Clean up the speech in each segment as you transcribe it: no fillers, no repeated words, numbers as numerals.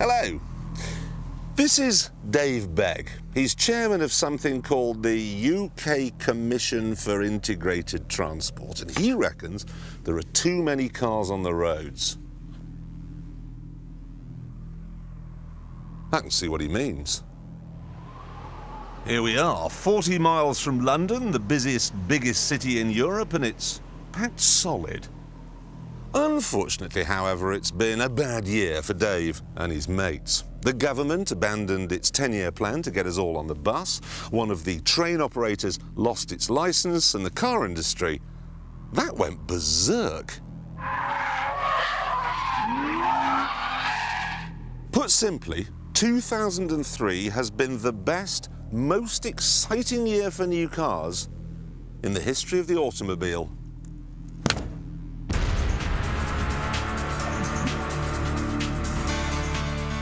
Hello. This is Dave Begg. He's chairman of something called the UK Commission for Integrated Transport, and he reckons there are too many cars on the roads. I can see what he means. Here we are, 40 miles from London, the biggest city in Europe, and it's packed solid. Unfortunately, however, it's been a bad year for Dave and his mates. The government abandoned its 10-year plan to get us all on the bus, one of the train operators lost its licence, and the car industry, that went berserk. Put simply, 2003 has been the best, most exciting year for new cars in the history of the automobile.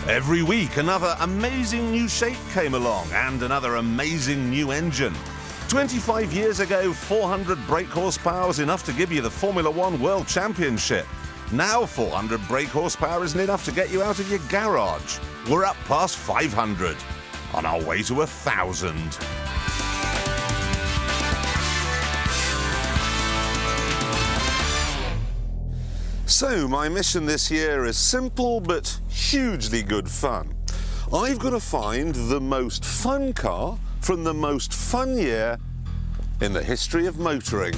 Every week, another amazing new shape came along and another amazing new engine. 25 years ago, 400 brake horsepower was enough to give you the Formula One World Championship. Now 400 brake horsepower isn't enough to get you out of your garage. We're up past 500, on our way to 1,000. So, my mission this year is simple but hugely good fun. I've got to find the most fun car from the most fun year in the history of motoring.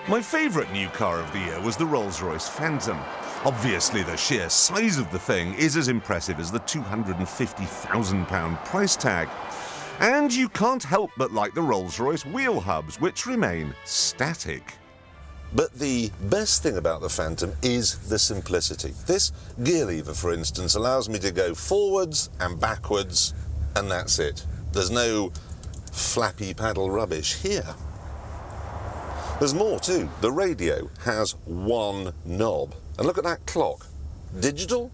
My favourite new car of the year was the Rolls-Royce Phantom. Obviously, the sheer size of the thing is as impressive as the £250,000 price tag. And you can't help but like the Rolls-Royce wheel hubs, which remain static. But the best thing about the Phantom is the simplicity. This gear lever, for instance, allows me to go forwards and backwards, and that's it. There's no flappy paddle rubbish here. There's more too. The radio has one knob. And look at that clock. Digital?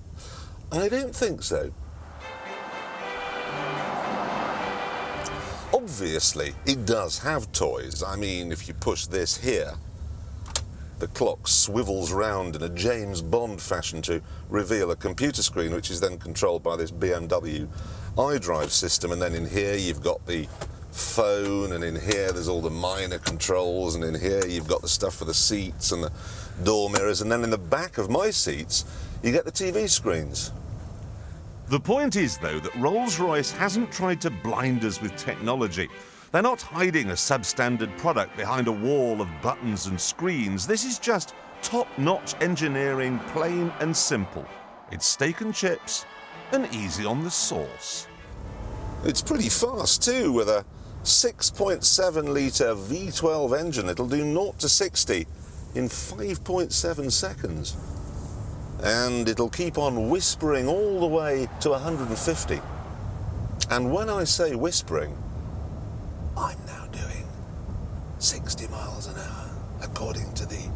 I don't think so. Obviously, it does have toys. I mean, if you push this here, the clock swivels round in a James Bond fashion to reveal a computer screen, which is then controlled by this BMW iDrive system. And then in here, you've got the phone, and in here there's all the minor controls, and in here you've got the stuff for the seats and the door mirrors, and then in the back of my seats you get the TV screens. The point is, though, that Rolls-Royce hasn't tried to blind us with technology. They're not hiding a substandard product behind a wall of buttons and screens. This is just top-notch engineering, plain and simple. It's steak and chips and easy on the sauce. It's pretty fast too, with a 6.7 litre V12 engine. It'll do 0 to 60 in 5.7 seconds. And it'll keep on whispering all the way to 150. And when I say whispering, I'm now doing 60 miles an hour. According to the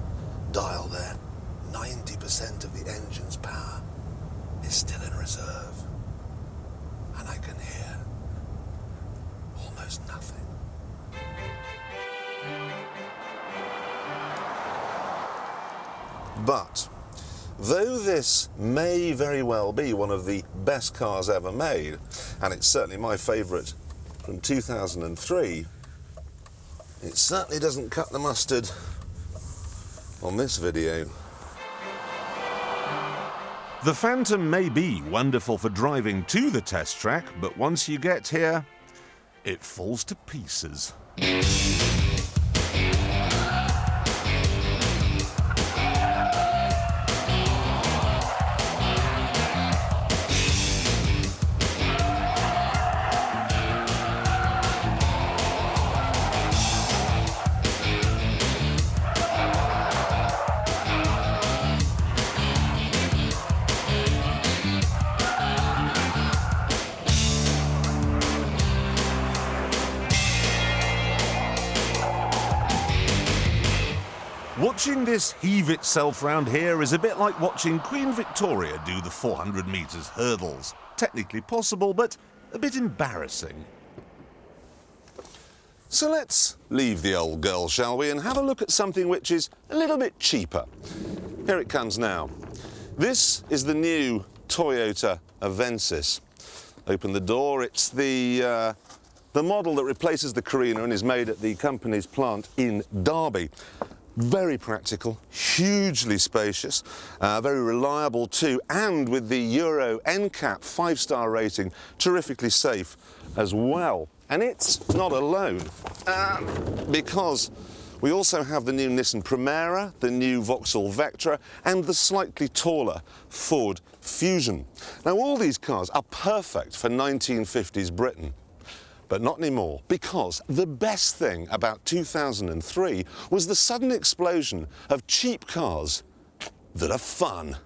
dial there, 90% of the engine's power is still in reserve. And I can hear almost nothing. But though this may very well be one of the best cars ever made, and it's certainly my favourite from 2003, it certainly doesn't cut the mustard on this video. The Phantom may be wonderful for driving to the test track, but once you get here, it falls to pieces. Watching this heave itself round here is a bit like watching Queen Victoria do the 400 metres hurdles. Technically possible, but a bit embarrassing. So let's leave the old girl, shall we, and have a look at something which is a little bit cheaper. Here it comes now. This is the new Toyota Avensis. Open the door. It's the model that replaces the Carina and is made at the company's plant in Derby. Very practical, hugely spacious, very reliable too, and with the Euro NCAP 5-star rating, terrifically safe as well. And it's not alone, because we also have the new Nissan Primera, the new Vauxhall Vectra, and the slightly taller Ford Fusion. Now, all these cars are perfect for 1950s Britain. But not anymore, because the best thing about 2003 was the sudden explosion of cheap cars that are fun.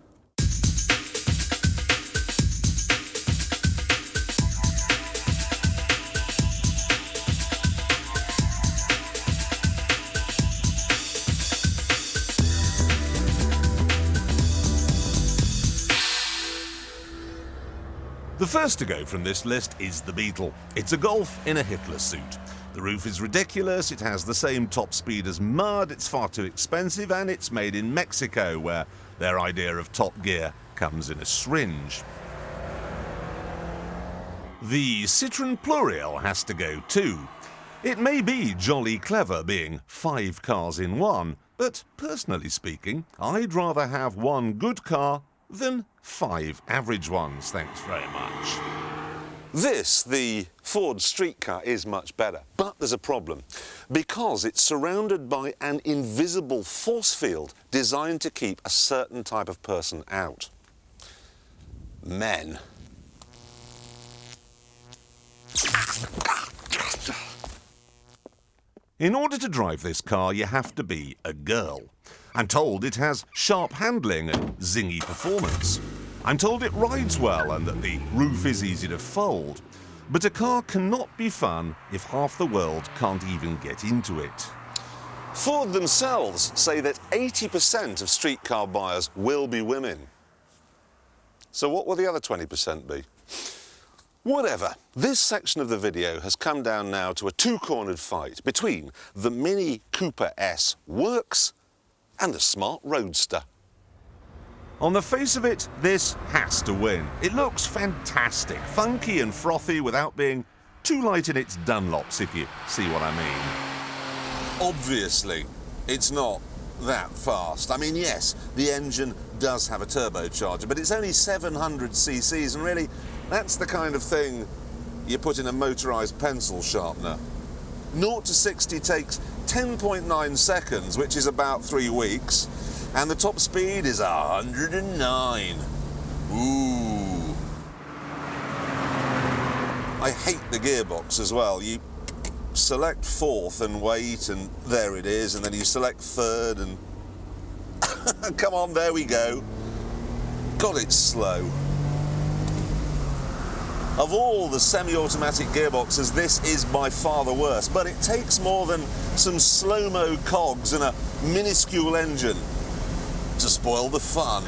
The first to go from this list is the Beetle. It's a Golf in a Hitler suit. The roof is ridiculous, it has the same top speed as mud, it's far too expensive, and it's made in Mexico, where their idea of top gear comes in a syringe. The Citroën Pluriel has to go too. It may be jolly clever being 5 cars in one, but personally speaking, I'd rather have one good car than 5 average ones, thanks very much. This, the Ford street car, is much better, but there's a problem, because it's surrounded by an invisible force field designed to keep a certain type of person out. Men. In order to drive this car, you have to be a girl. I'm told it has sharp handling and zingy performance. I'm told it rides well and that the roof is easy to fold. But a car cannot be fun if half the world can't even get into it. Ford themselves say that 80% of street car buyers will be women. So what will the other 20% be? Whatever, this section of the video has come down now to a two-cornered fight between the Mini Cooper S Works and the Smart Roadster. On the face of it, this has to win. It looks fantastic, funky and frothy without being too light in its Dunlops, if you see what I mean. Obviously, it's not that fast. I mean, yes, the engine does have a turbocharger, but it's only 700 cc's, and really, that's the kind of thing you put in a motorised pencil sharpener. 0 to 60 takes 10.9 seconds, which is about 3 weeks, and the top speed is 109. Ooh. I hate the gearbox as well. You select 4th and wait, and there it is, and then you select 3rd and come on, there we go. God, it's slow. Of all the semi-automatic gearboxes, this is by far the worst, but it takes more than some slow-mo cogs and a minuscule engine to spoil the fun.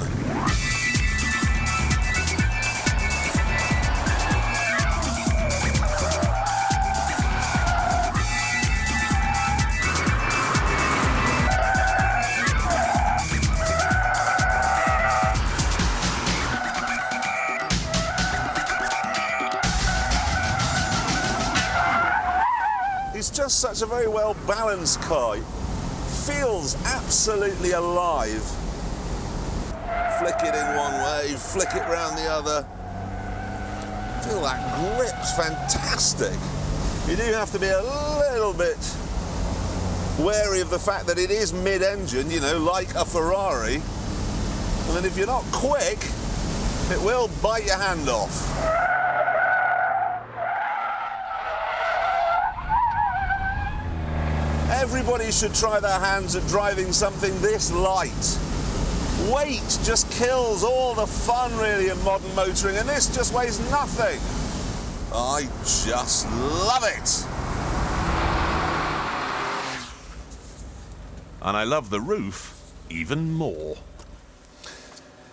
It's just such a very well balanced car. It feels absolutely alive. Flick it in one way, flick it round the other. Feel that grip's fantastic. You do have to be a little bit wary of the fact that it is mid-engine, you know, like a Ferrari. And then if you're not quick, it will bite your hand off. Everybody should try their hands at driving something this light. Weight just kills all the fun, really, in modern motoring, and this just weighs nothing. I just love it. And I love the roof even more.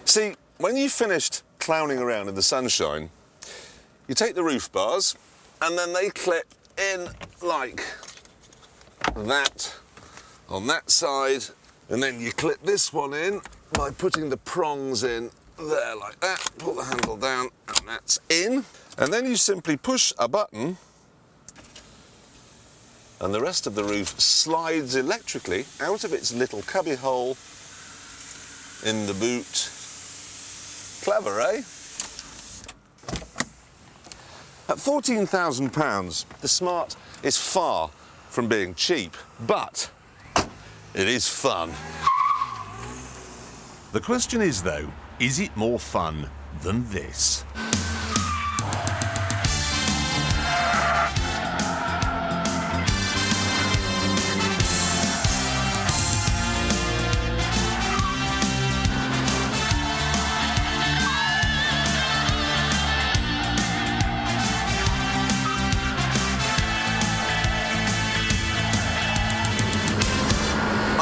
See, when you've finished clowning around in the sunshine, you take the roof bars and then they clip in like that on that side, and then you clip this one in by putting the prongs in there like that, pull the handle down, and that's in. And then you simply push a button and the rest of the roof slides electrically out of its little cubby hole in the boot. Clever, eh? At £14,000, the Smart is far from being cheap, but it is fun. The question is, though, is it more fun than this?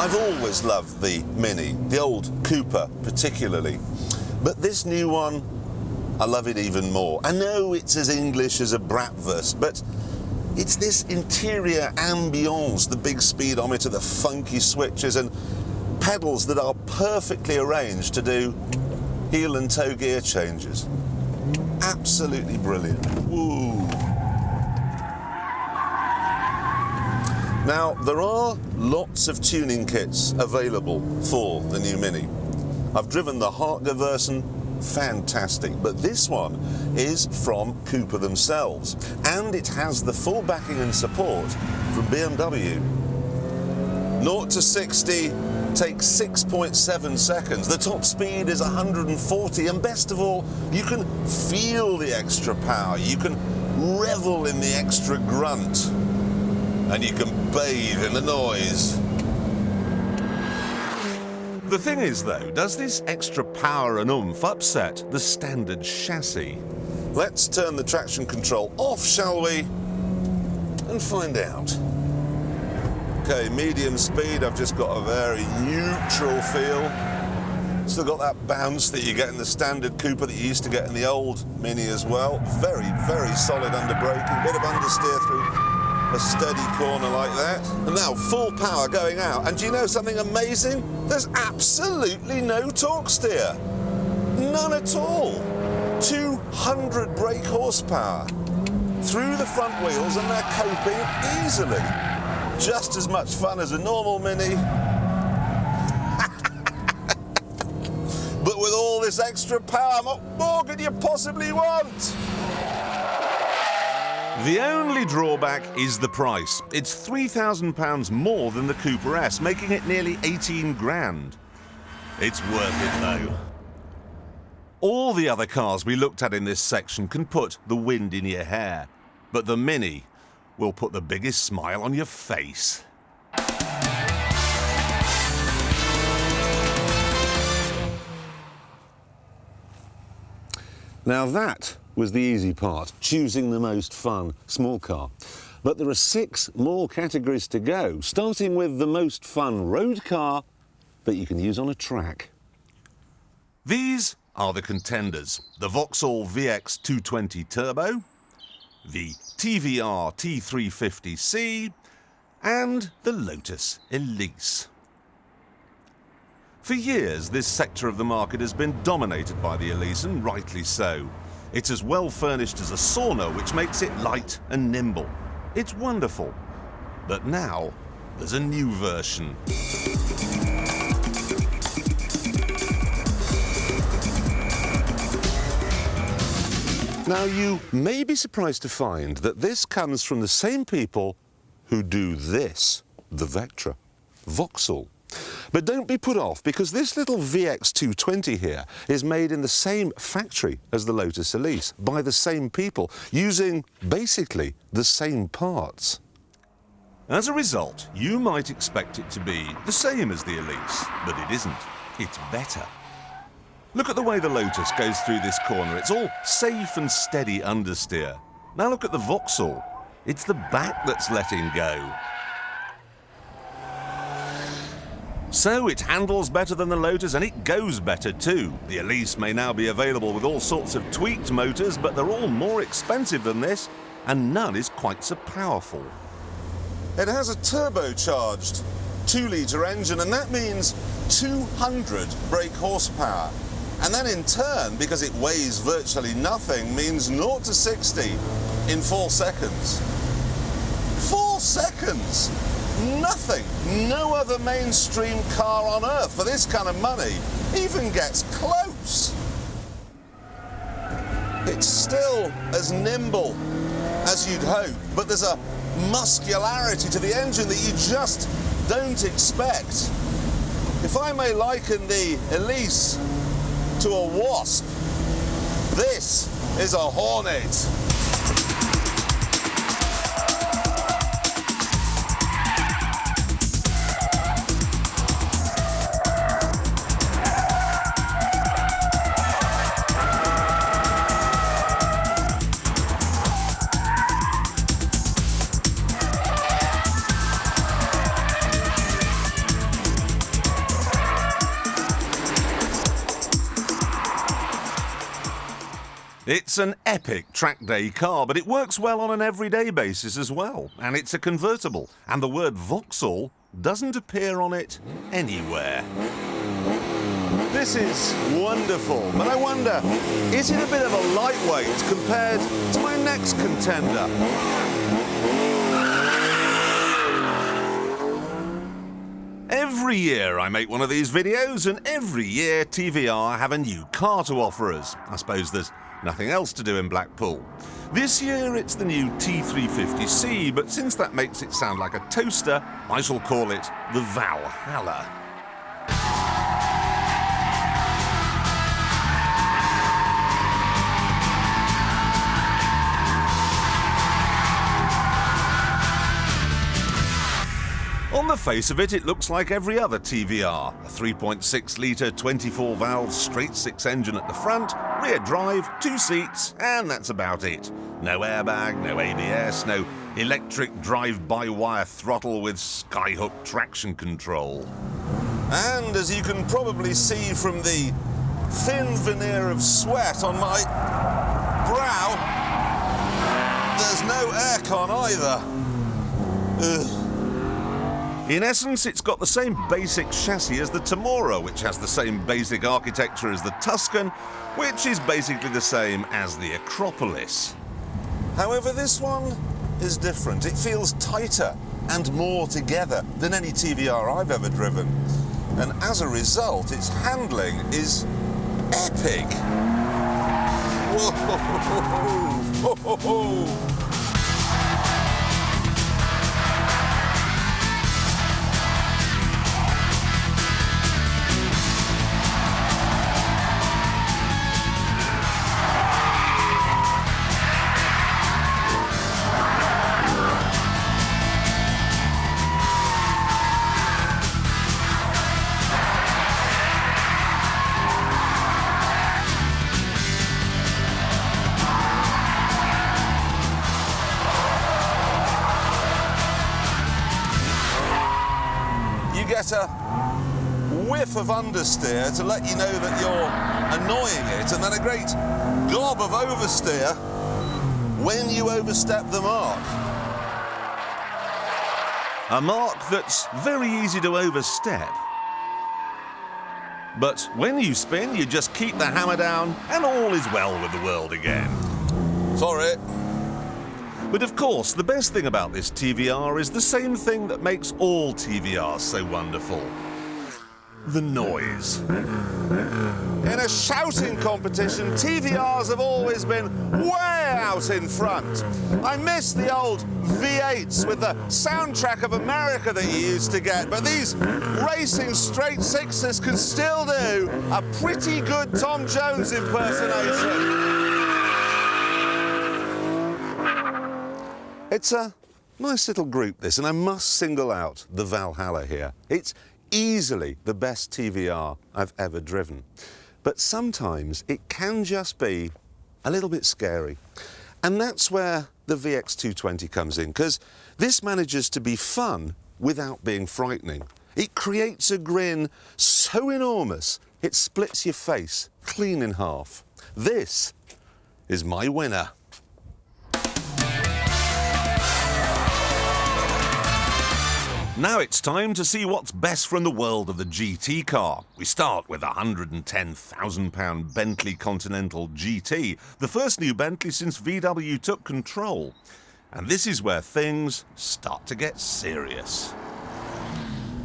I've always loved the Mini, the old Cooper particularly, but this new one, I love it even more. I know it's as English as a Bratwurst, but it's this interior ambience, the big speedometer, the funky switches and pedals that are perfectly arranged to do heel and toe gear changes. Absolutely brilliant. Woo! Now, there are lots of tuning kits available for the new Mini. I've driven the Hartger version, fantastic, but this one is from Cooper themselves, and it has the full backing and support from BMW. 0 to 60 takes 6.7 seconds. The top speed is 140, and best of all, you can feel the extra power. You can revel in the extra grunt. And you can bathe in the noise. The thing is, though, does this extra power and oomph upset the standard chassis? Let's turn the traction control off, shall we? And find out. Okay, medium speed, I've just got a very neutral feel. Still got that bounce that you get in the standard Cooper that you used to get in the old Mini as well. Very, very solid under braking, bit of understeer through a steady corner like that. And now full power going out. And do you know something amazing? There's absolutely no torque steer. None at all. 200 brake horsepower through the front wheels, and they're coping easily. Just as much fun as a normal Mini. But with all this extra power, what more could you possibly want? The only drawback is the price. It's £3,000 more than the Cooper S, making it nearly 18 grand. It's worth it, though. All the other cars we looked at in this section can put the wind in your hair, but the Mini will put the biggest smile on your face. Now that was the easy part, choosing the most fun small car. But there are 6 more categories to go, starting with the most fun road car that you can use on a track. These are the contenders: the Vauxhall VX 220 Turbo, the TVR T350C, and the Lotus Elise. For years, this sector of the market has been dominated by the Elise, and rightly so. It's as well furnished as a sauna, which makes it light and nimble. It's wonderful. But now, there's a new version. Now, you may be surprised to find that this comes from the same people who do this, the Vectra, Vauxhall. But don't be put off, because this little VX 220 here is made in the same factory as the Lotus Elise, by the same people, using basically the same parts. As a result, you might expect it to be the same as the Elise, but it isn't. It's better. Look at the way the Lotus goes through this corner. It's all safe and steady understeer. Now look at the Vauxhall. It's the back that's letting go. So it handles better than the Lotus and it goes better too. The Elise may now be available with all sorts of tweaked motors, but they're all more expensive than this, and none is quite so powerful. It has a turbocharged 2-litre engine, and that means 200 brake horsepower. And then in turn, because it weighs virtually nothing, means 0 to 60 in 4 seconds. 4 seconds! Nothing! No other mainstream car on earth for this kind of money even gets close. It's still as nimble as you'd hope, but there's a muscularity to the engine that you just don't expect. If I may liken the Elise to a wasp, this is a hornet. It's an epic track day car, but it works well on an everyday basis as well. And it's a convertible, and the word Vauxhall doesn't appear on it anywhere. This is wonderful, but I wonder, is it a bit of a lightweight compared to my next contender? Every year I make one of these videos, and every year TVR have a new car to offer us. I suppose there's nothing else to do in Blackpool. This year it's the new T350C, but since that makes it sound like a toaster, I shall call it the Valhalla. On the face of it, it looks like every other TVR. A 3.6-litre 24-valve straight-six engine at the front, rear drive, 2 seats, and that's about it. No airbag, no ABS, no electric drive-by-wire throttle with skyhook traction control. And as you can probably see from the thin veneer of sweat on my brow, there's no aircon either. Ugh. In essence, it's got the same basic chassis as the Temora, which has the same basic architecture as the Tuscan, which is basically the same as the Acropolis. However, this one is different. It feels tighter and more together than any TVR I've ever driven. And as a result, its handling is epic. Whoa! Get a whiff of understeer to let you know that you're annoying it, and then a great gob of oversteer when you overstep the mark. A mark that's very easy to overstep. But when you spin, you just keep the hammer down and all is well with the world again. Sorry. But of course, the best thing about this TVR is the same thing that makes all TVRs so wonderful. The noise. In a shouting competition, TVRs have always been way out in front. I miss the old V8s with the soundtrack of America that you used to get, but these racing straight sixes can still do a pretty good Tom Jones impersonation. It's a nice little group, this, and I must single out the Valhalla here. It's easily the best TVR I've ever driven. But sometimes it can just be a little bit scary. And that's where the VX220 comes in, because this manages to be fun without being frightening. It creates a grin so enormous it splits your face clean in half. This is my winner. Now it's time to see what's best from the world of the GT car. We start with a £110,000 Bentley Continental GT, the first new Bentley since VW took control. And this is where things start to get serious.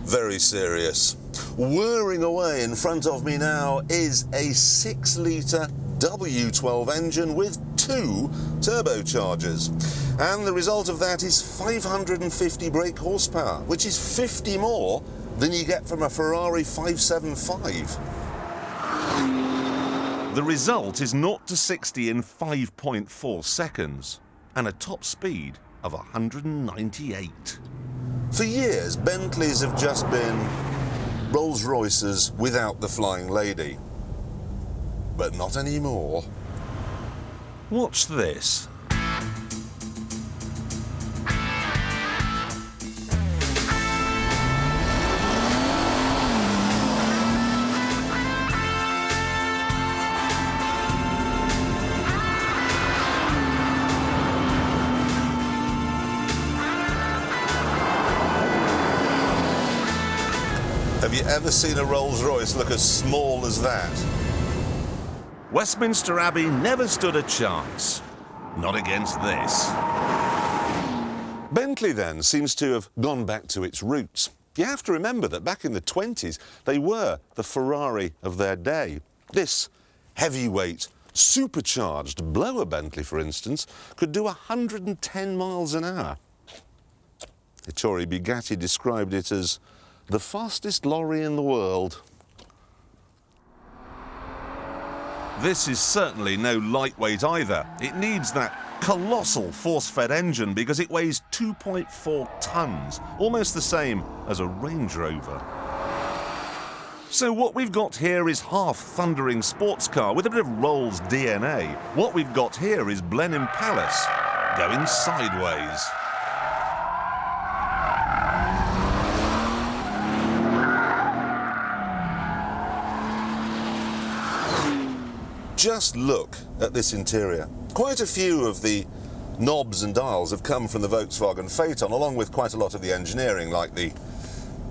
Very serious. Whirring away in front of me now is a 6-litre W12 engine with 2 turbochargers. And the result of that is 550 brake horsepower, which is 50 more than you get from a Ferrari 575. The result is 0 to 60 in 5.4 seconds and a top speed of 198. For years, Bentleys have just been Rolls-Royces without the flying lady. But not anymore. Watch this. Have you ever seen a Rolls-Royce look as small as that? Westminster Abbey never stood a chance. Not against this. Bentley then seems to have gone back to its roots. You have to remember that back in the 20s, they were the Ferrari of their day. This heavyweight, supercharged blower Bentley, for instance, could do 110 miles an hour. Ettore Bugatti described it as the fastest lorry in the world. This is certainly no lightweight either. It needs that colossal force-fed engine because it weighs 2.4 tons, almost the same as a Range Rover. So what we've got here is half-thundering sports car with a bit of Rolls DNA. What we've got here is Blenheim Palace going sideways. Just look at this interior. Quite a few of the knobs and dials have come from the Volkswagen Phaeton, along with quite a lot of the engineering, like the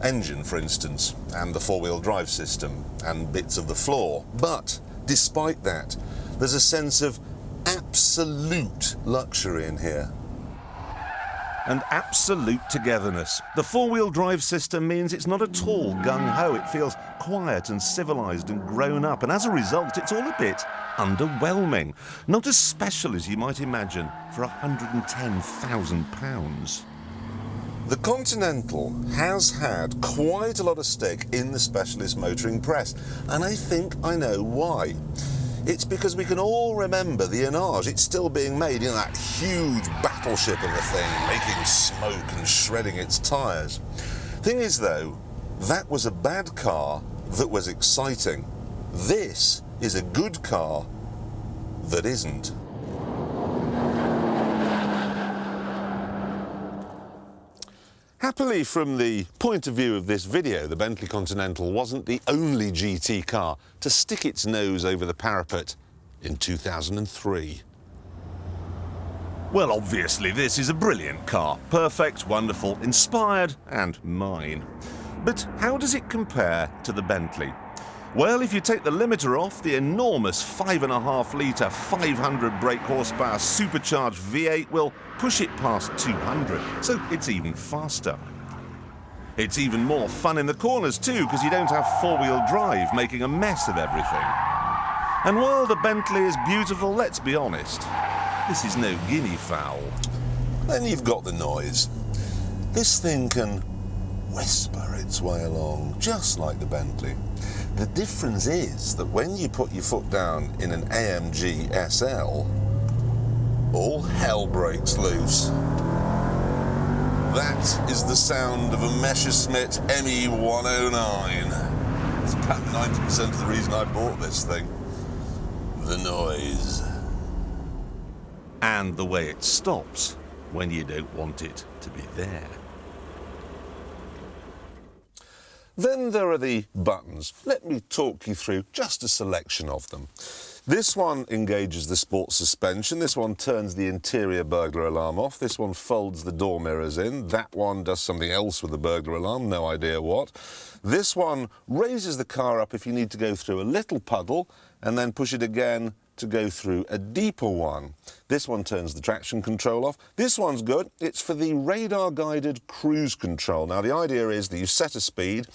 engine, for instance, and the four-wheel drive system, and bits of the floor. But despite that, there's a sense of absolute luxury in here. And absolute togetherness. The four-wheel drive system means it's not at all gung-ho. It feels quiet and civilised and grown up, and as a result, it's all a bit underwhelming. Not as special as you might imagine for £110,000. The Continental has had quite a lot of stick in the specialist motoring press, and I think I know why. It's because we can all remember the Enage. It's still being made, that huge battleship of a thing, making smoke and shredding its tyres. Thing is, though, that was a bad car that was exciting. This is a good car that isn't. Happily, from the point of view of this video, the Bentley Continental wasn't the only GT car to stick its nose over the parapet in 2003. Well, obviously, this is a brilliant car. Perfect, wonderful, inspired, and mine. But how does it compare to the Bentley? Well, if you take the limiter off, the enormous 5.5-litre, 500 brake horsepower supercharged V8 will push it past 200, so it's even faster. It's even more fun in the corners too, because you don't have four-wheel drive making a mess of everything. And while the Bentley is beautiful, let's be honest, this is no guinea fowl. Then you've got the noise. This thing can whisper its way along, just like the Bentley. The difference is that when you put your foot down in an AMG SL, all hell breaks loose. That is the sound of a Messerschmitt ME109. It's about 90% of the reason I bought this thing. The noise. And the way it stops when you don't want it to be there. Then there are the buttons. Let me talk you through just a selection of them. This one engages the sport suspension. This one turns the interior burglar alarm off. This one folds the door mirrors in. That one does something else with the burglar alarm, no idea what. This one raises the car up if you need to go through a little puddle, and then push it again to go through a deeper one. This one turns the traction control off. This one's good. It's for the radar-guided cruise control. Now, the idea is that you set a speed,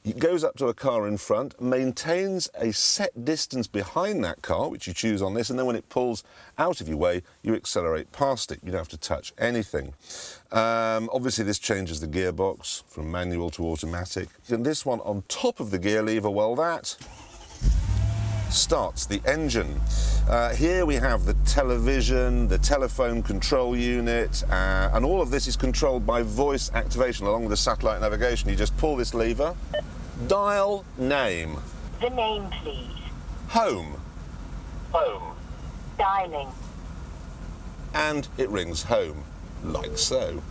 it goes up to a car in front, maintains a set distance behind that car, which you choose on this, and then when it pulls out of your way, you accelerate past it. You don't have to touch anything. Obviously, this changes the gearbox from manual to automatic. And this one on top of the gear lever, well, that starts the engine. Here we have the television, the telephone control unit, and all of this is controlled by voice activation along with the satellite navigation. You just pull this lever, dial name. The name, please. Home. Home. Dialing. And it rings home, like so.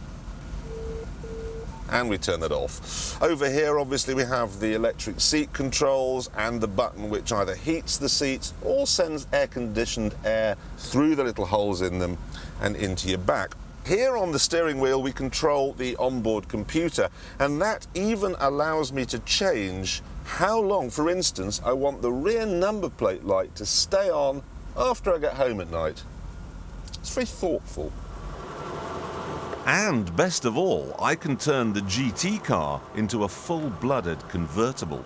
And we turn it off. Over here, obviously, we have the electric seat controls and the button which either heats the seats or sends air-conditioned air through the little holes in them and into your back. Here on the steering wheel, we control the onboard computer, and that even allows me to change how long, for instance, I want the rear number plate light to stay on after I get home at night. It's very thoughtful. And best of all, I can turn the GT car into a full-blooded convertible.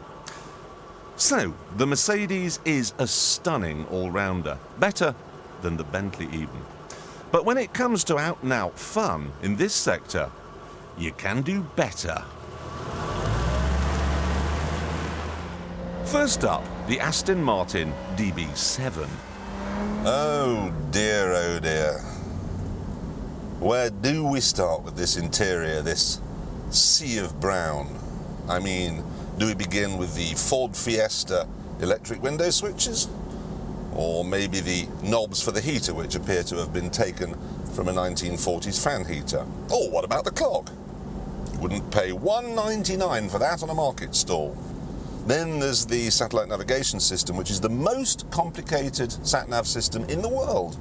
So, the Mercedes is a stunning all-rounder, better than the Bentley even. But when it comes to out-and-out fun in this sector, you can do better. First up, the Aston Martin DB7. Oh dear. Where do we start with this interior, this sea of brown? I mean, do we begin with the Ford Fiesta electric window switches? Or maybe the knobs for the heater, which appear to have been taken from a 1940s fan heater? Or what about the clock? You wouldn't pay $1.99 for that on a market stall. Then there's the satellite navigation system, which is the most complicated sat-nav system in the world,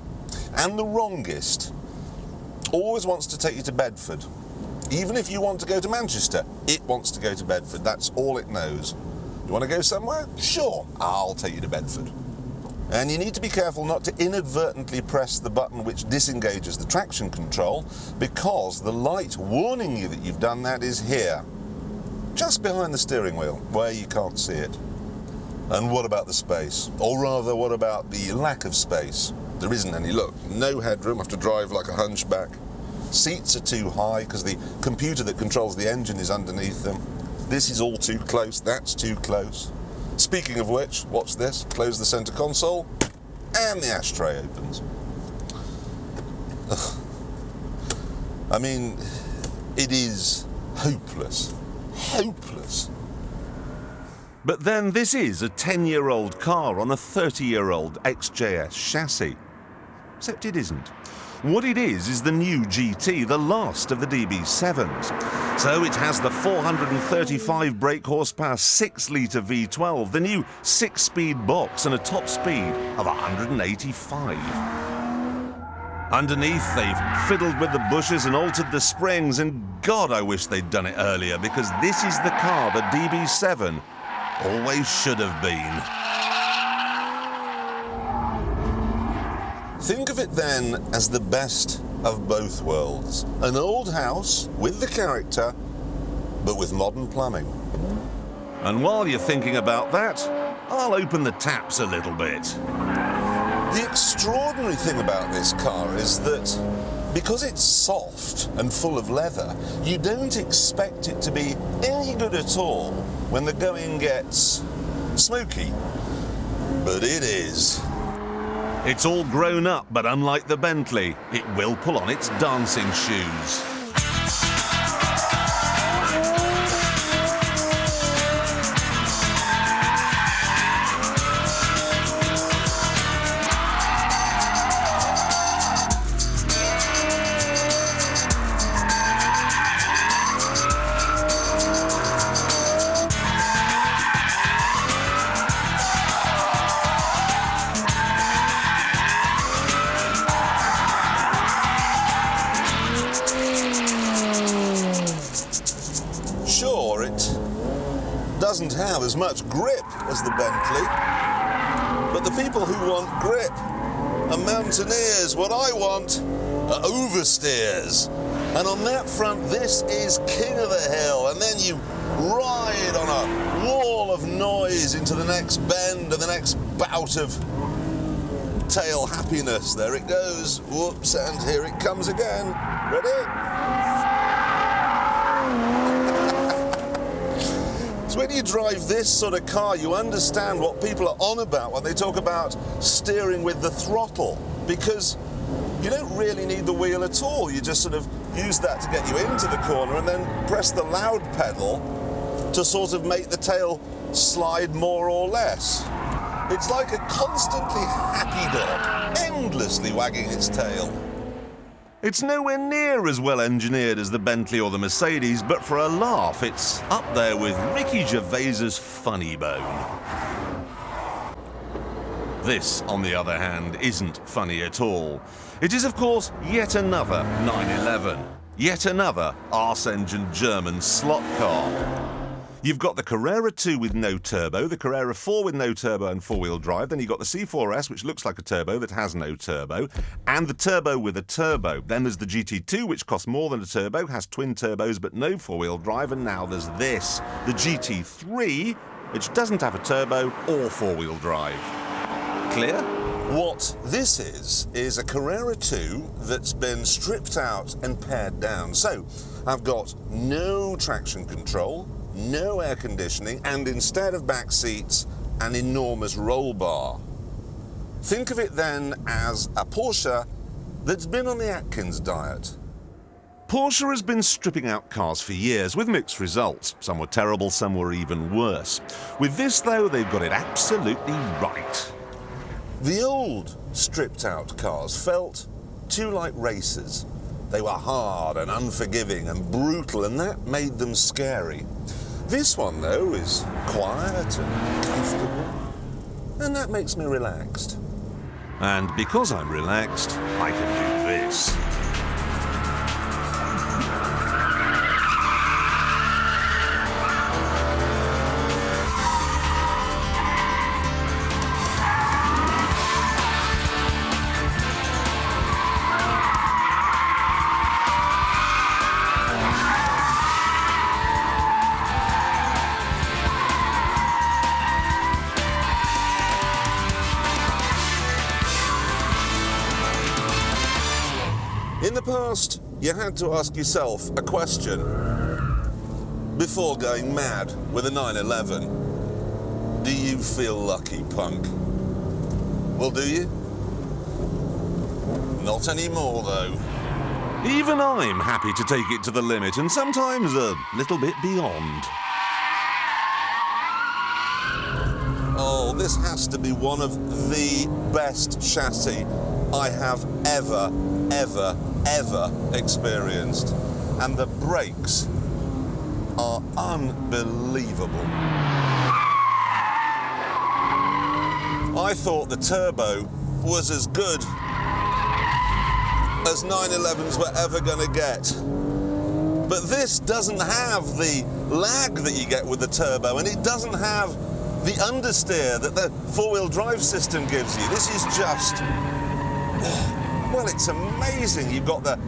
and the wrongest. Always wants to take you to Bedford. Even if you want to go to Manchester, it wants to go to Bedford. That's all it knows. You want to go somewhere? Sure, I'll take you to Bedford. And you need to be careful not to inadvertently press the button which disengages the traction control, because the light warning you that you've done that is here, just behind the steering wheel, where you can't see it. And what about the space? Or rather, what about the lack of space? There isn't any. Look, no headroom, have to drive like a hunchback. Seats are too high because the computer that controls the engine is underneath them. This is all too close, that's too close. Speaking of which, watch this. Close the center console, and the ashtray opens. Ugh. I mean, it is hopeless. Hopeless. But then this is a 10-year-old car on a 30-year-old XJS chassis. Except it isn't. What it is the new GT, the last of the DB7s. So it has the 435 brake horsepower 6-litre V12, the new 6-speed box, and a top speed of 185. Underneath, they've fiddled with the bushes and altered the springs, and God, I wish they'd done it earlier, because this is the car the DB7 always should have been. Think of it then as the best of both worlds. An old house with the character, but with modern plumbing. And while you're thinking about that, I'll open the taps a little bit. The extraordinary thing about this car is that because it's soft and full of leather, you don't expect it to be any good at all when the going gets smoky. But it is. It's all grown up, but unlike the Bentley, it will pull on its dancing shoes. doesn't have as much grip as the Bentley, but the people who want grip are mountaineers. What I want are oversteers. And on that front, this is king of the hill, and then you ride on a wall of noise into the next bend and the next bout of tail happiness. There it goes. Whoops, and here it comes again. Ready? So when you drive this sort of car, you understand what people are on about when they talk about steering with the throttle, because you don't really need the wheel at all. You just sort of use that to get you into the corner and then press the loud pedal to sort of make the tail slide more or less. It's like a constantly happy dog, endlessly wagging its tail. It's nowhere near as well engineered as the Bentley or the Mercedes, but for a laugh, it's up there with Ricky Gervais's Funny Bone. This, on the other hand, isn't funny at all. It is, of course, yet another 911. Yet another arse-engined German slot car. You've got the Carrera 2 with no turbo, the Carrera 4 with no turbo and four-wheel drive, then you've got the C4S, which looks like a turbo that has no turbo, and the turbo with a turbo. Then there's the GT2, which costs more than a turbo, has twin turbos but no four-wheel drive, and now there's this, the GT3, which doesn't have a turbo or four-wheel drive. Clear? What this is a Carrera 2 that's been stripped out and pared down. So I've got no traction control, no air conditioning, and instead of back seats, an enormous roll bar. Think of it then as a Porsche that's been on the Atkins diet. Porsche has been stripping out cars for years with mixed results. Some were terrible, some were even worse. With this, though, they've got it absolutely right. The old stripped out cars felt too like racers. They were hard and unforgiving and brutal, and that made them scary. This one, though, is quiet and comfortable, and that makes me relaxed. And because I'm relaxed, I can do this. In the past, you had to ask yourself a question before going mad with a 911. Do you feel lucky, punk? Well, do you? Not anymore, though. Even I'm happy to take it to the limit, and sometimes a little bit beyond. Oh, this has to be one of the best chassis I have ever experienced. And the brakes are unbelievable. I thought the turbo was as good as 911s were ever going to get. But this doesn't have the lag that you get with the turbo, and it doesn't have the understeer that the four-wheel drive system gives you. This is just, well, it's amazing. You've got the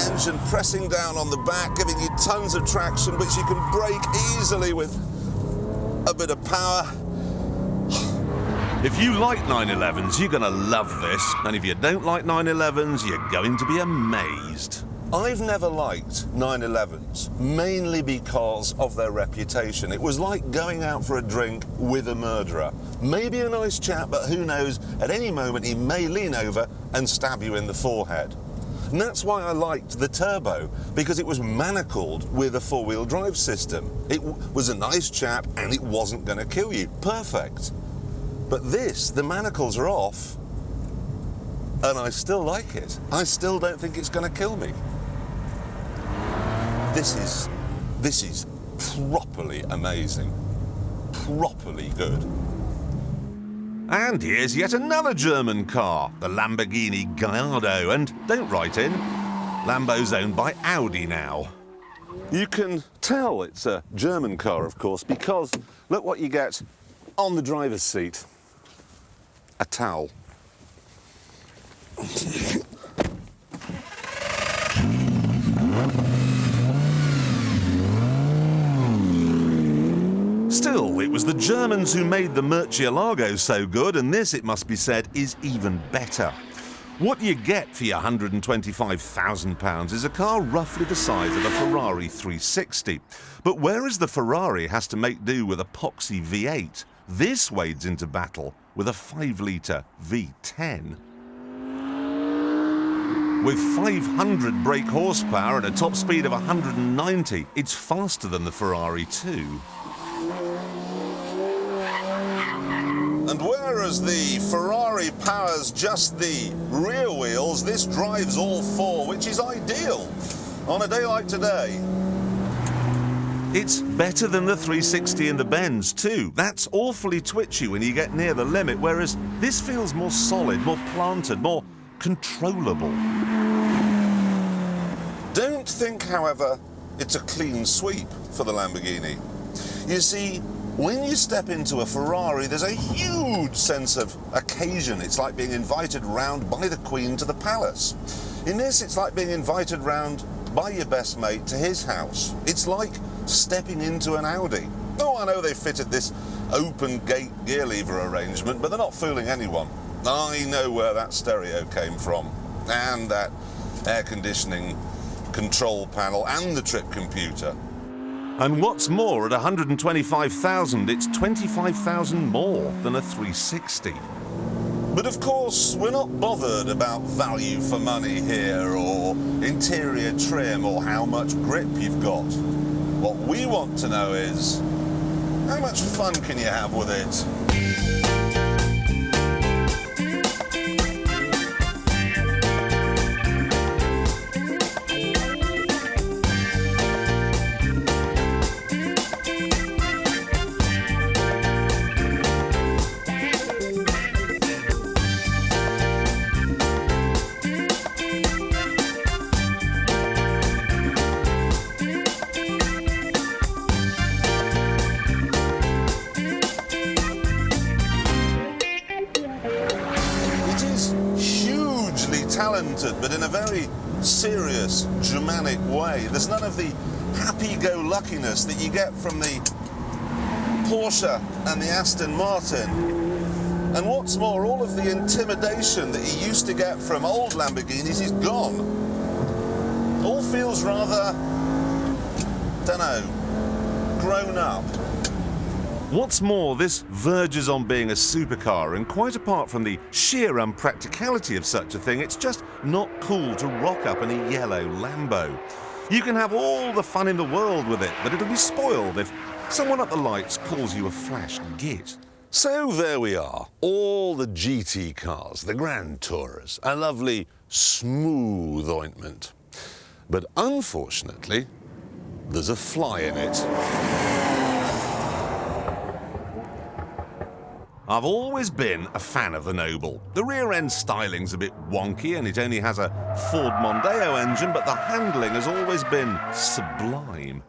engine pressing down on the back, giving you tons of traction, which you can brake easily with a bit of power. If you like 911s, you're going to love this. And if you don't like 911s, you're going to be amazed. I've never liked 911s, mainly because of their reputation. It was like going out for a drink with a murderer. Maybe a nice chap, but who knows, at any moment he may lean over and stab you in the forehead. And that's why I liked the turbo, because it was manacled with a four-wheel drive system. It was a nice chap and it wasn't going to kill you. Perfect. But this, the manacles are off, and I still like it. I still don't think it's going to kill me. This is properly amazing, properly good. And here's yet another German car, the Lamborghini Gallardo. And don't write in, Lambo's owned by Audi now. You can tell it's a German car, of course, because look what you get on the driver's seat. A towel. Still, it was the Germans who made the Murcielago so good, and this, it must be said, is even better. What you get for your £125,000 is a car roughly the size of a Ferrari 360. But whereas the Ferrari has to make do with a poxy V8, this wades into battle with a 5-litre V10. With 500 brake horsepower and a top speed of 190, it's faster than the Ferrari too. And whereas the Ferrari powers just the rear wheels, this drives all four, which is ideal on a day like today. It's better than the 360 in the Benz too. That's awfully twitchy when you get near the limit, whereas this feels more solid, more planted, more controllable. Don't think, however, it's a clean sweep for the Lamborghini. You see, when you step into a Ferrari, there's a huge sense of occasion. It's like being invited round by the Queen to the palace. In this, it's like being invited round by your best mate to his house. It's like stepping into an Audi. Oh, I know they fitted this open gate gear lever arrangement, but they're not fooling anyone. I know where that stereo came from, and that air conditioning control panel, and the trip computer. And what's more, at 125,000, it's 25,000 more than a 360. But of course, we're not bothered about value for money here, or interior trim, or how much grip you've got. What we want to know is, how much fun can you have with it? Talented, but in a very serious, Germanic way. There's none of the happy-go-luckiness that you get from the Porsche and the Aston Martin. And what's more, all of the intimidation that you used to get from old Lamborghinis is gone. All feels rather, dunno, grown up. What's more, this verges on being a supercar, and quite apart from the sheer unpracticality of such a thing, it's just not cool to rock up in a yellow Lambo. You can have all the fun in the world with it, but it'll be spoiled if someone at the lights calls you a flash git. So there we are, all the GT cars, the Grand Tourers, a lovely smooth ointment. But unfortunately, there's a fly in it. I've always been a fan of the Noble. The rear-end styling's a bit wonky and it only has a Ford Mondeo engine, but the handling has always been sublime.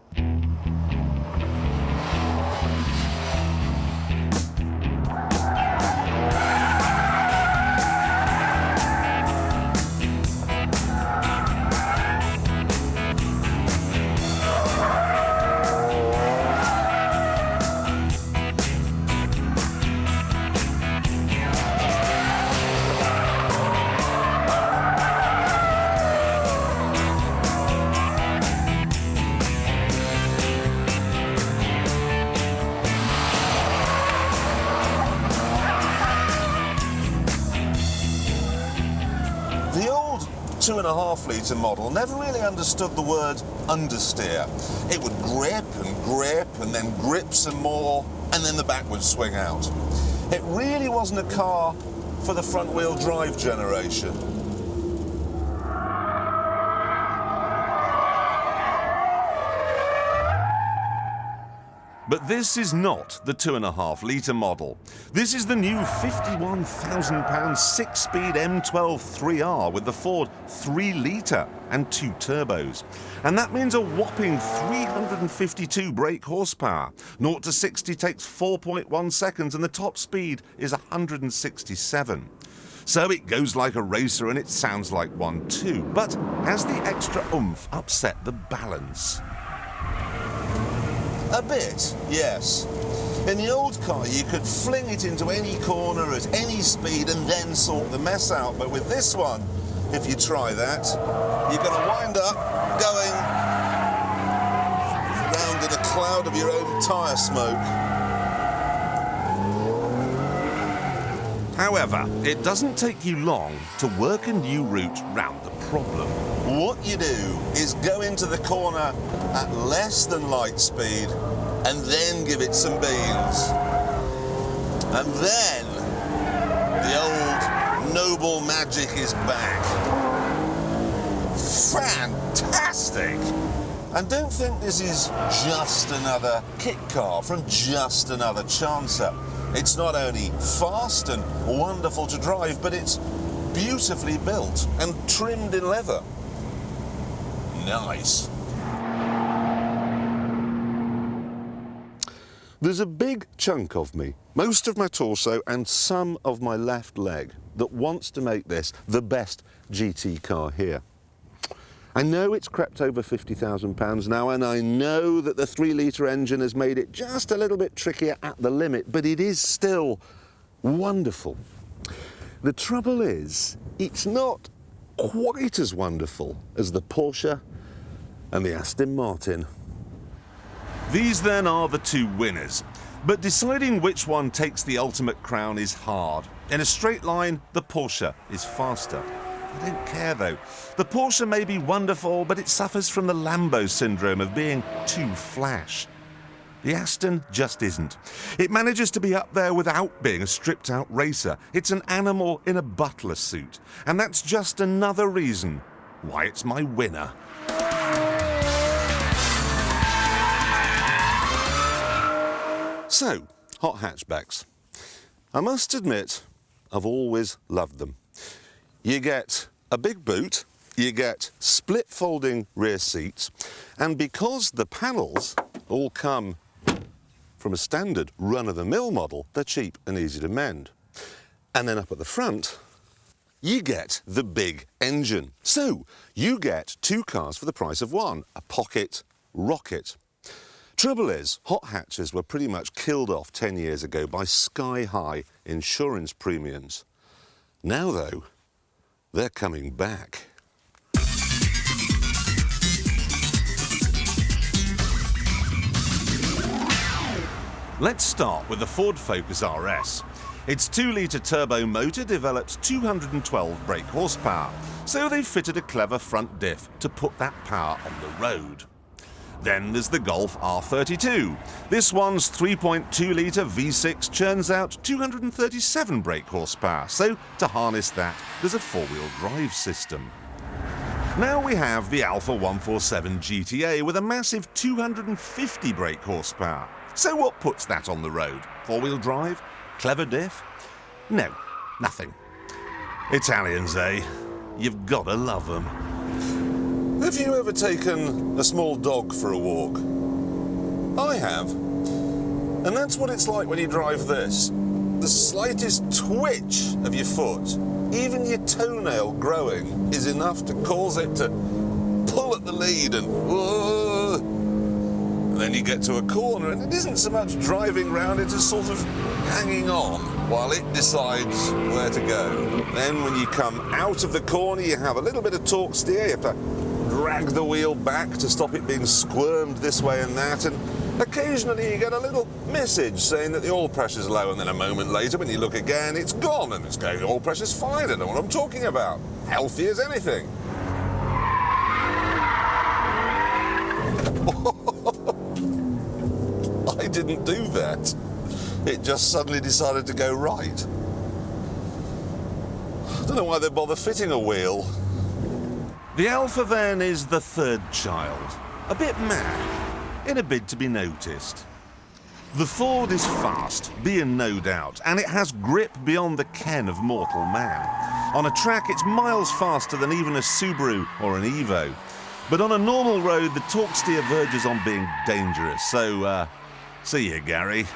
The old 2.5-litre model never really understood the word understeer. It would grip and then grip some more, and then the back would swing out. It really wasn't a car for the front-wheel drive generation. But this is not the 2.5-litre model. This is the new £51,000 six-speed M12 3R with the Ford 3-litre and 2 turbos. And that means a whopping 352 brake horsepower. 0 to 60 takes 4.1 seconds and the top speed is 167. So it goes like a racer and it sounds like one too. But has the extra oomph upset the balance? A bit, yes. In the old car, you could fling it into any corner at any speed and then sort the mess out. But with this one, if you try that, you're going to wind up going round in a cloud of your own tyre smoke. However, it doesn't take you long to work a new route round the problem. What you do is go into the corner at less than light speed and then give it some beans. And then the old noble magic is back. Fantastic! And don't think this is just another kit car from just another chancer. It's not only fast and wonderful to drive, but it's beautifully built and trimmed in leather. Nice. There's a big chunk of me, most of my torso and some of my left leg, that wants to make this the best GT car here. I know it's crept over £50,000 now, and I know that the 3-litre engine has made it just a little bit trickier at the limit, but it is still wonderful. The trouble is, it's not quite as wonderful as the Porsche and the Aston Martin. These then are the two winners. But deciding which one takes the ultimate crown is hard. In a straight line, the Porsche is faster. I don't care though. The Porsche may be wonderful, but it suffers from the Lambo syndrome of being too flash. The Aston just isn't. It manages to be up there without being a stripped-out racer. It's an animal in a butler suit. And that's just another reason why it's my winner. So, hot hatchbacks. I must admit, I've always loved them. You get a big boot, you get split folding rear seats, and because the panels all come from a standard run-of-the-mill model, they're cheap and easy to mend. And then up at the front, you get the big engine. So you get two cars for the price of one, a pocket rocket. Trouble is, hot hatches were pretty much killed off 10 years ago by sky-high insurance premiums. Now, though, they're coming back. Let's start with the Ford Focus RS. Its 2-litre turbo motor develops 212 brake horsepower, so they've fitted a clever front diff to put that power on the road. Then there's the Golf R32. This one's 3.2-litre V6 churns out 237 brake horsepower, so to harness that, there's a four-wheel drive system. Now we have the Alfa 147 GTA with a massive 250 brake horsepower. So what puts that on the road? Four-wheel drive? Clever diff? No, nothing. Italians, eh? You've gotta love them. Have you ever taken a small dog for a walk? I have. And that's what it's like when you drive this. The slightest twitch of your foot, even your toenail growing, is enough to cause it to pull at the lead and then you get to a corner and it isn't so much driving round, it's just sort of hanging on while it decides where to go. Then when you come out of the corner, you have a little bit of torque steer, you have to drag the wheel back to stop it being squirmed this way and that, and occasionally you get a little message saying that the oil pressure's low, and then a moment later when you look again it's gone and it's going, the oil pressure's fine. I know what I'm talking about. Healthy as anything. I didn't do that. It just suddenly decided to go right. I don't know why they bother fitting a wheel. The Alfa then is the third child. A bit mad, in a bid to be noticed. The Ford is fast, be in no doubt, and it has grip beyond the ken of mortal man. On a track, it's miles faster than even a Subaru or an Evo. But on a normal road, the torque steer verges on being dangerous, so, see you, Gary.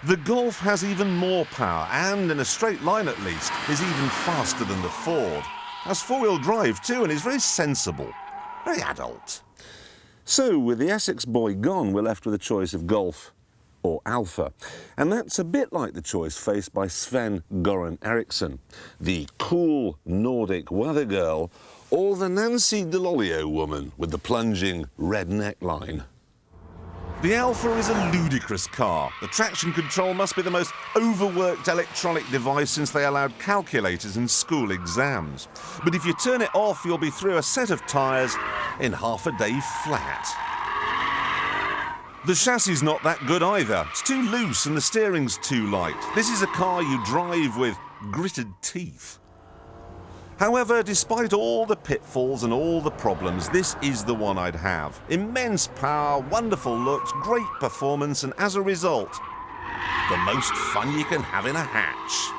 The Golf has even more power, and in a straight line at least, is even faster than the Ford. Has four-wheel drive too, and is very sensible, very adult. So, with the Essex boy gone, we're left with a choice of Golf or Alfa. And that's a bit like the choice faced by Sven Goran Eriksson, the cool Nordic weather girl, or the Nancy Delolio woman with the plunging red neckline. The Alfa is a ludicrous car. The traction control must be the most overworked electronic device since they allowed calculators in school exams. But if you turn it off, you'll be through a set of tyres in half a day flat. The chassis is not that good either. It's too loose and the steering's too light. This is a car you drive with gritted teeth. However, despite all the pitfalls and all the problems, this is the one I'd have. Immense power, wonderful looks, great performance, and as a result, the most fun you can have in a hatch.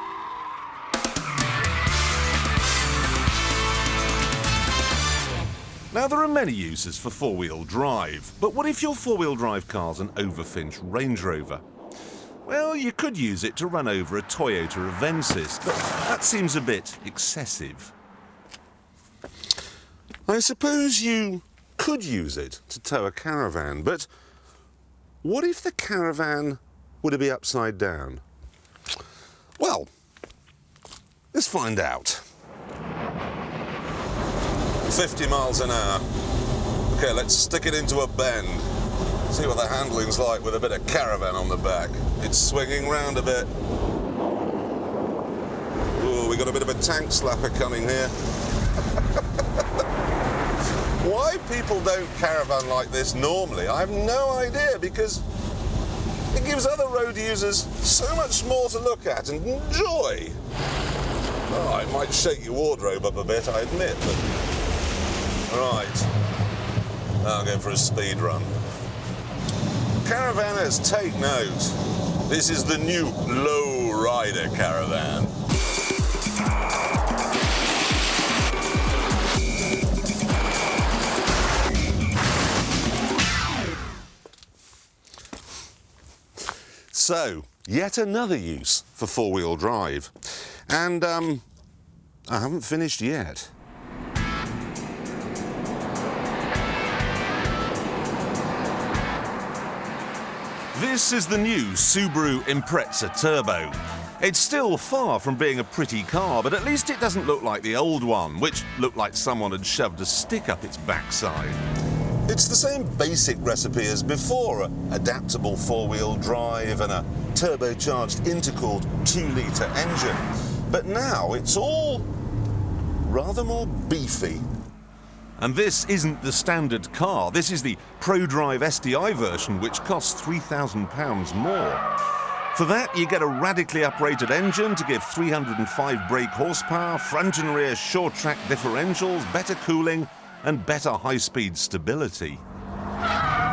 Now, there are many uses for four-wheel drive, but what if your four-wheel drive car's an overfinch Range Rover? Well, you could use it to run over a Toyota Avensis, but that seems a bit excessive. I suppose you could use it to tow a caravan, but what if the caravan were to be upside down? Well, let's find out. 50 miles an hour. Okay, let's stick it into a bend. See what the handling's like with a bit of caravan on the back. It's swinging round a bit. Ooh, we got a bit of a tank slapper coming here. Why people don't caravan like this normally, I have no idea, because it gives other road users so much more to look at and enjoy. Oh, it might shake your wardrobe up a bit, I admit, but... Right. Now I'm going for a speed run. Caravanners, take note. This is the new low rider caravan. So, yet another use for four-wheel drive. And, I haven't finished yet. This is the new Subaru Impreza Turbo. It's still far from being a pretty car, but at least it doesn't look like the old one, which looked like someone had shoved a stick up its backside. It's the same basic recipe as before, an adaptable four-wheel drive and a turbocharged intercooled 2-litre engine. But now it's all rather more beefy. And this isn't the standard car. This is the ProDrive STI version, which costs £3,000 more. For that, you get a radically uprated engine to give 305 brake horsepower, front and rear short-track differentials, better cooling, and better high-speed stability.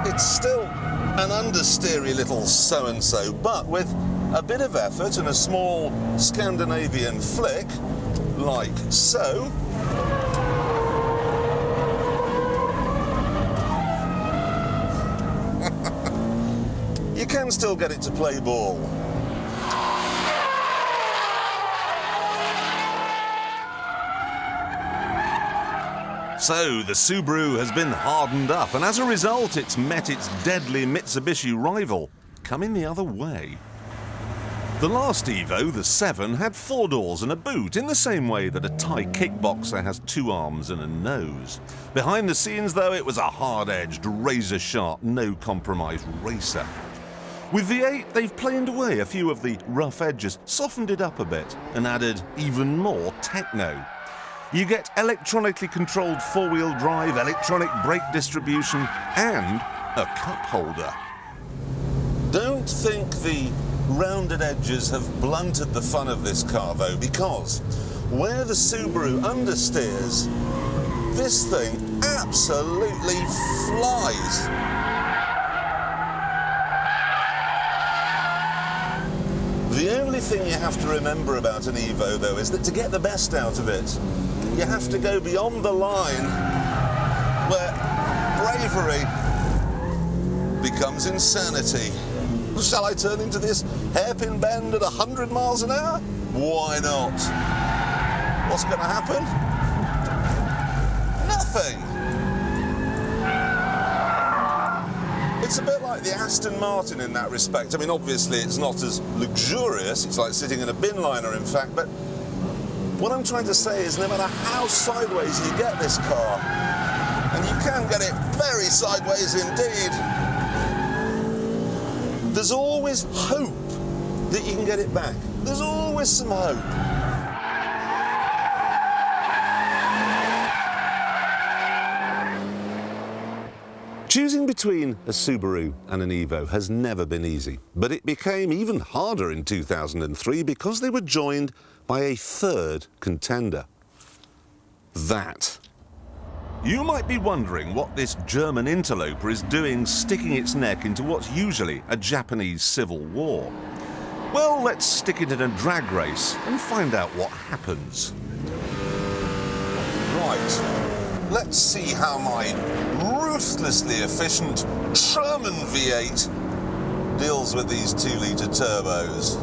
It's still an understeery little so-and-so, but with a bit of effort and a small Scandinavian flick, like so, you can still get it to play ball. So, the Subaru has been hardened up, and as a result, it's met its deadly Mitsubishi rival, coming the other way. The last Evo, the 7, had 4 doors and a boot, in the same way that a Thai kickboxer has 2 arms and a nose. Behind the scenes, though, it was a hard-edged, razor-sharp, no-compromise racer. With the 8, they've planed away a few of the rough edges, softened it up a bit, and added even more techno. You get electronically controlled 4-wheel drive, electronic brake distribution, and a cup holder. Don't think the rounded edges have blunted the fun of this car, though, because where the Subaru understeers, this thing absolutely flies. thing you have to remember about an Evo, though, is that to get the best out of it, you have to go beyond the line where bravery becomes insanity. Shall I turn into this hairpin bend at 100 miles an hour? Why not? What's going to happen? Nothing. It's a bit like the Aston Martin in that respect. I mean, obviously it's not as luxurious. It's like sitting in a bin liner, in fact. But what I'm trying to say is no matter how sideways you get this car, and you can get it very sideways indeed, there's always hope that you can get it back. There's always some hope. Choosing between a Subaru and an Evo has never been easy, but it became even harder in 2003 because they were joined by a third contender. That. You might be wondering what this German interloper is doing sticking its neck into what's usually a Japanese civil war. Well, let's stick it in a drag race and find out what happens. Right, let's see how my ruthlessly efficient German V8 deals with these 2-litre turbos.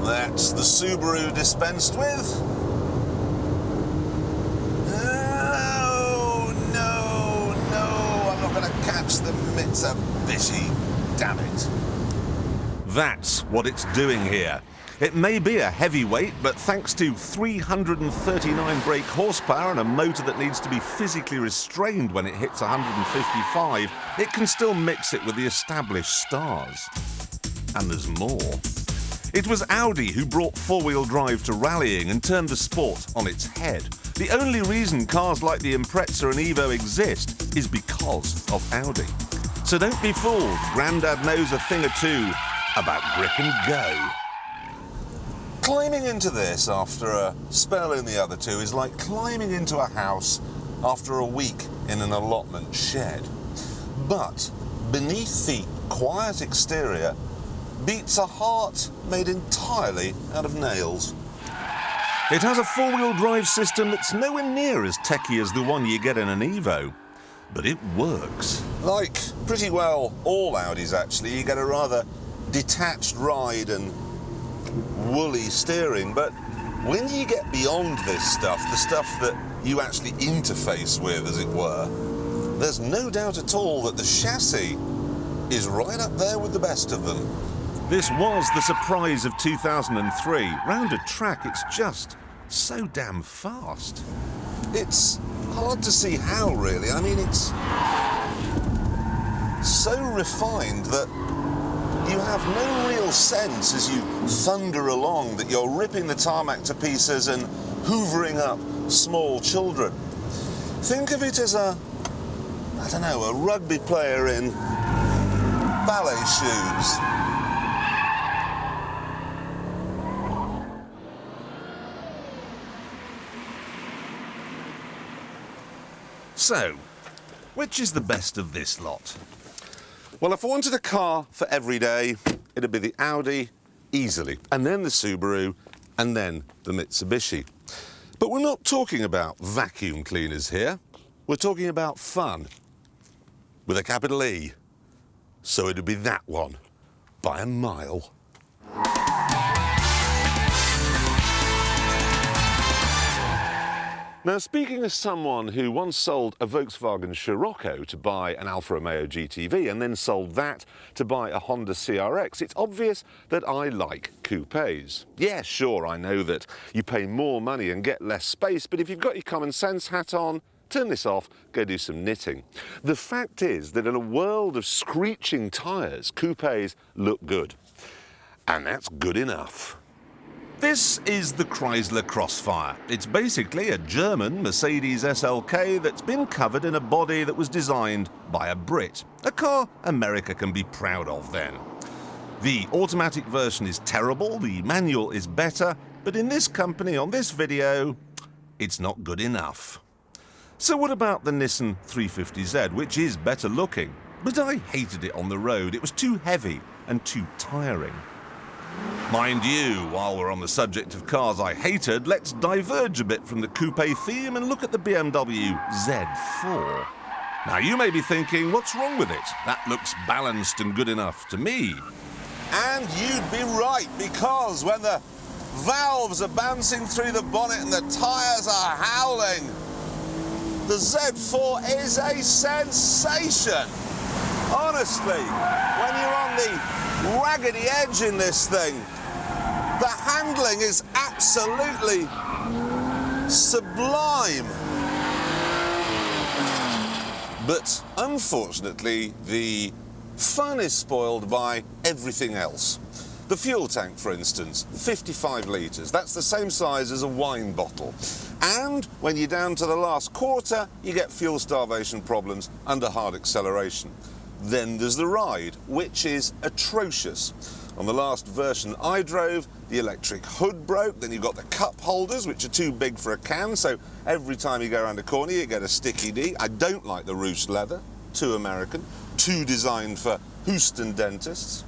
That's the Subaru dispensed with. The Mitsubishi, damn it. That's what it's doing here. It may be a heavyweight, but thanks to 339 brake horsepower and a motor that needs to be physically restrained when it hits 155, it can still mix it with the established stars. And there's more. It was Audi who brought four-wheel drive to rallying and turned the sport on its head. The only reason cars like the Impreza and Evo exist is because of Audi. So don't be fooled, Grandad knows a thing or two about grip and go. Climbing into this after a spell in the other two is like climbing into a house after a week in an allotment shed. But beneath the quiet exterior beats a heart made entirely out of nails. It has a four-wheel drive system that's nowhere near as techy as the one you get in an Evo, but it works. Like pretty well all Audis actually, you get a rather detached ride and woolly steering, but when you get beyond this stuff, the stuff that you actually interface with, as it were, there's no doubt at all that the chassis is right up there with the best of them. This was the surprise of 2003. Round a track, it's just so damn fast. It's hard to see how, really. I mean, it's so refined that you have no real sense as you thunder along that you're ripping the tarmac to pieces and hoovering up small children. Think of it as a rugby player in ballet shoes. So, which is the best of this lot? Well, if I wanted a car for every day, it'd be the Audi, easily, and then the Subaru, and then the Mitsubishi. But we're not talking about vacuum cleaners here. We're talking about fun, with a capital E. So it'd be that one, by a mile. Now, speaking as someone who once sold a Volkswagen Scirocco to buy an Alfa Romeo GTV and then sold that to buy a Honda CRX, it's obvious that I like coupes. Yeah, sure, I know that you pay more money and get less space, but if you've got your common sense hat on, turn this off, go do some knitting. The fact is that in a world of screeching tyres, coupes look good. And that's good enough. This is the Chrysler Crossfire. It's basically a German Mercedes SLK that's been covered in a body that was designed by a Brit. A car America can be proud of then. The automatic version is terrible, the manual is better, but in this company, on this video, it's not good enough. So what about the Nissan 350Z, which is better looking? But I hated it on the road. It was too heavy and too tiring. Mind you, while we're on the subject of cars I hated, let's diverge a bit from the coupe theme and look at the BMW Z4. Now, you may be thinking, what's wrong with it? That looks balanced and good enough to me. And you'd be right, because when the valves are bouncing through the bonnet and the tyres are howling, the Z4 is a sensation. Honestly, when you're on the raggedy edge in this thing, the handling is absolutely sublime. But unfortunately, the fun is spoiled by everything else. The fuel tank, for instance, 55 litres. That's the same size as a wine bottle. And when you're down to the last quarter, you get fuel starvation problems under hard acceleration. Then there's the ride, which is atrocious. On the last version I drove, the electric hood broke, then you've got the cup holders, which are too big for a can, so every time you go around a corner you get a sticky D. I don't like the ruched leather, too American, too designed for Houston dentists.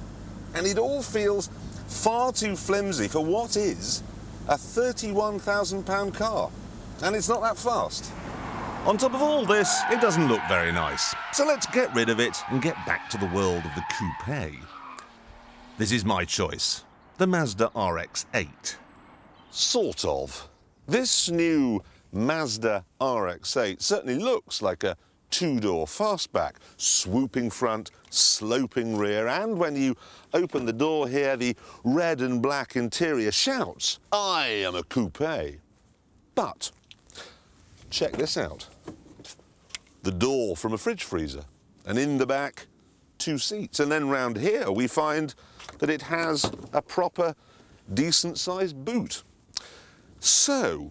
And it all feels far too flimsy for what is a £31,000 car. And it's not that fast. On top of all this, it doesn't look very nice. So let's get rid of it and get back to the world of the coupe. This is my choice, the Mazda RX-8. Sort of. This new Mazda RX-8 certainly looks like a two-door fastback, swooping front, sloping rear, and when you open the door here, the red and black interior shouts, "I am a coupe." But check this out. The door from a fridge freezer, and in the back, 2 seats. And then round here we find that it has a proper, decent-sized boot. So,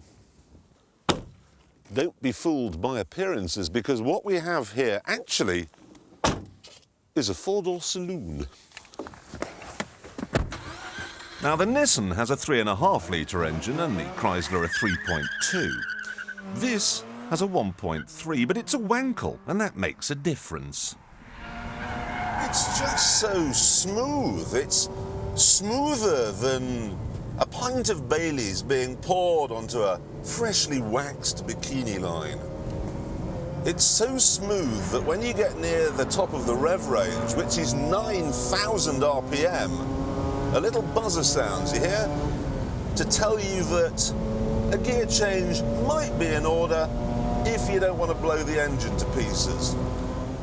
don't be fooled by appearances, because what we have here actually is a four-door saloon. Now, the Nissan has a 3.5-litre engine and the Chrysler a 3.2. This has a 1.3, but it's a Wankel, and that makes a difference. It's just so smooth. It's smoother than a pint of Baileys being poured onto a freshly waxed bikini line. It's so smooth that when you get near the top of the rev range, which is 9,000 RPM, a little buzzer sounds, you hear? To tell you that a gear change might be in order if you don't want to blow the engine to pieces.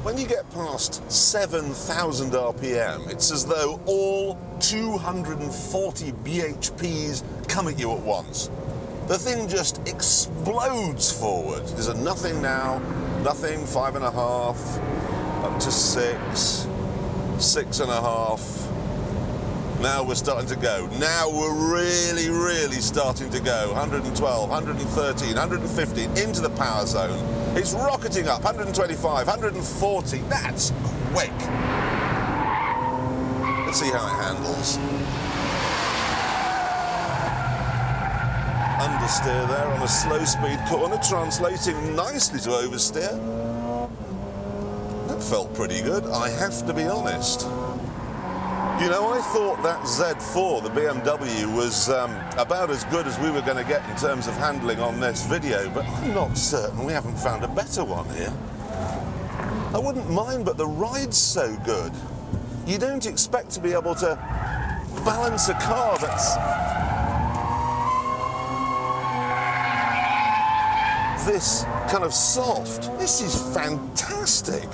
When you get past 7,000 RPM, it's as though all 240 bhps come at you at once. The thing just explodes forward. There's a nothing now, nothing, 5.5, up to 6, 6.5. Now we're starting to go. Now we're really, really starting to go. 112, 113, 115, into the power zone. It's rocketing up, 125, 140. That's quick. Let's see how it handles. Understeer there on a slow-speed corner, translating nicely to oversteer. That felt pretty good, I have to be honest. You know, I thought that Z4, the BMW, was about as good as we were going to get in terms of handling on this video, but I'm not certain we haven't found a better one here. I wouldn't mind, but the ride's so good. You don't expect to be able to balance a car that's this kind of soft. This is fantastic.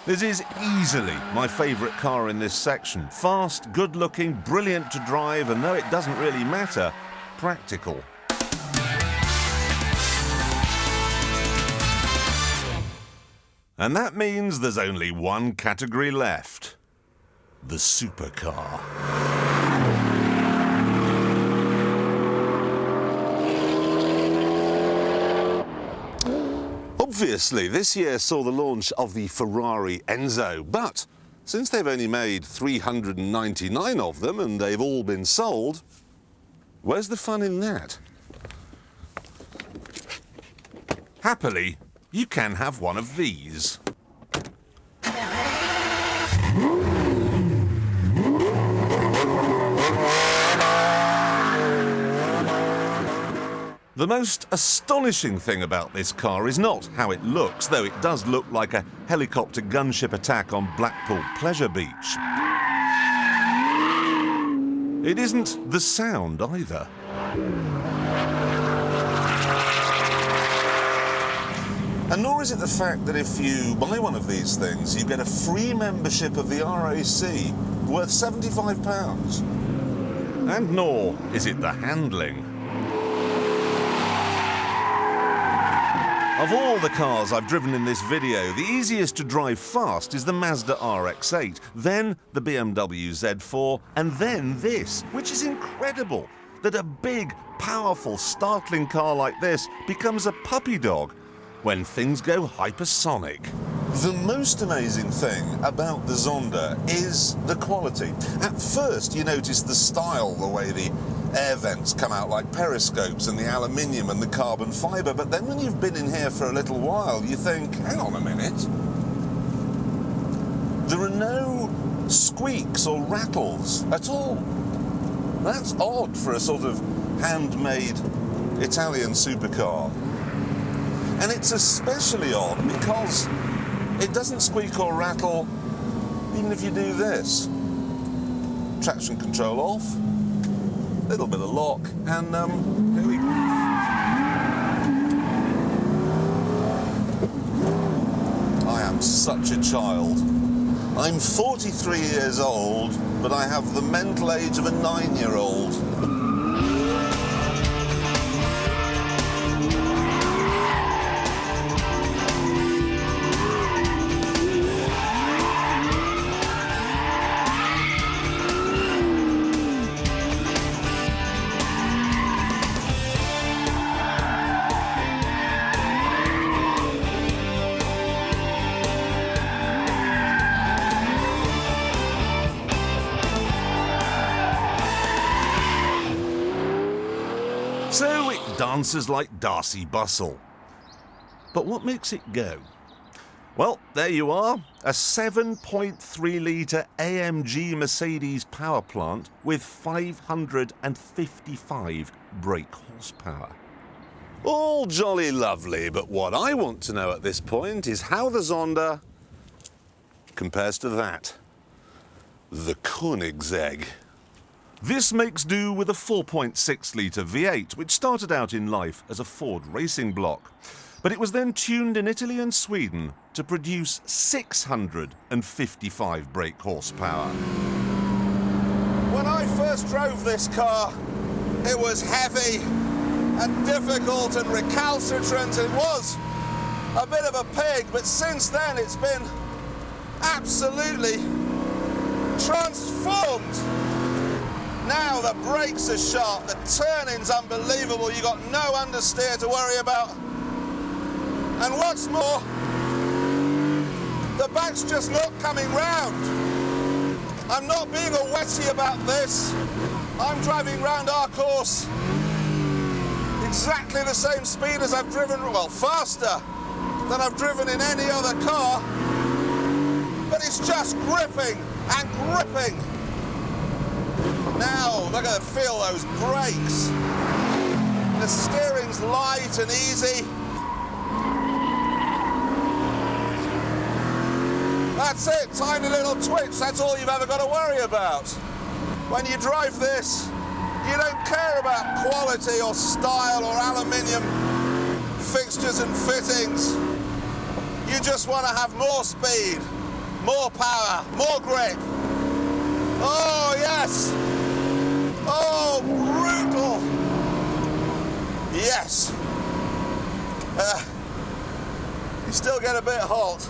This is easily my favourite car in this section. Fast, good-looking, brilliant to drive, and though it doesn't really matter, practical. And that means there's only one category left: the supercar. Obviously, this year saw the launch of the Ferrari Enzo, but since they've only made 399 of them and they've all been sold, where's the fun in that? Happily, you can have one of these. The most astonishing thing about this car is not how it looks, though it does look like a helicopter gunship attack on Blackpool Pleasure Beach. It isn't the sound either. And nor is it the fact that if you buy one of these things, you get a free membership of the RAC worth £75. And nor is it the handling. Of all the cars I've driven in this video, the easiest to drive fast is the Mazda RX-8, then the BMW Z4, and then this, which is incredible, that a big, powerful, startling car like this becomes a puppy dog when things go hypersonic. The most amazing thing about the Zonda is the quality. At first you notice the style, the way the air vents come out like periscopes and the aluminium and the carbon fibre, but then when you've been in here for a little while you think, hang on a minute, there are no squeaks or rattles at all. That's odd for a sort of handmade Italian supercar. And it's especially odd because it doesn't squeak or rattle even if you do this. Traction control off, little bit of lock, and here we go. I am such a child. I'm 43 years old, but I have the mental age of a 9-year-old. So it dances like Darcy Bustle. But what makes it go? Well, there you are, a 7.3-litre AMG Mercedes power plant with 555 brake horsepower. All jolly lovely, but what I want to know at this point is how the Zonda compares to that. The Koenigsegg. This makes do with a 4.6-litre V8, which started out in life as a Ford racing block. But it was then tuned in Italy and Sweden to produce 655 brake horsepower. When I first drove this car, it was heavy and difficult and recalcitrant. It was a bit of a pig, but since then it's been absolutely transformed. Now the brakes are sharp, the turning's unbelievable, you got no understeer to worry about. And what's more, the back's just not coming round. I'm not being a wetty about this. I'm driving round our course exactly the same speed as I've driven, well, faster than I've driven in any other car. But it's just gripping and gripping. Now, look at feel those brakes. The steering's light and easy. That's it, tiny little twitch, that's all you've ever got to worry about. When you drive this, you don't care about quality or style or aluminium fixtures and fittings. You just want to have more speed, more power, more grip. Oh, yes. Oh, brutal. Yes. You still get a bit hot.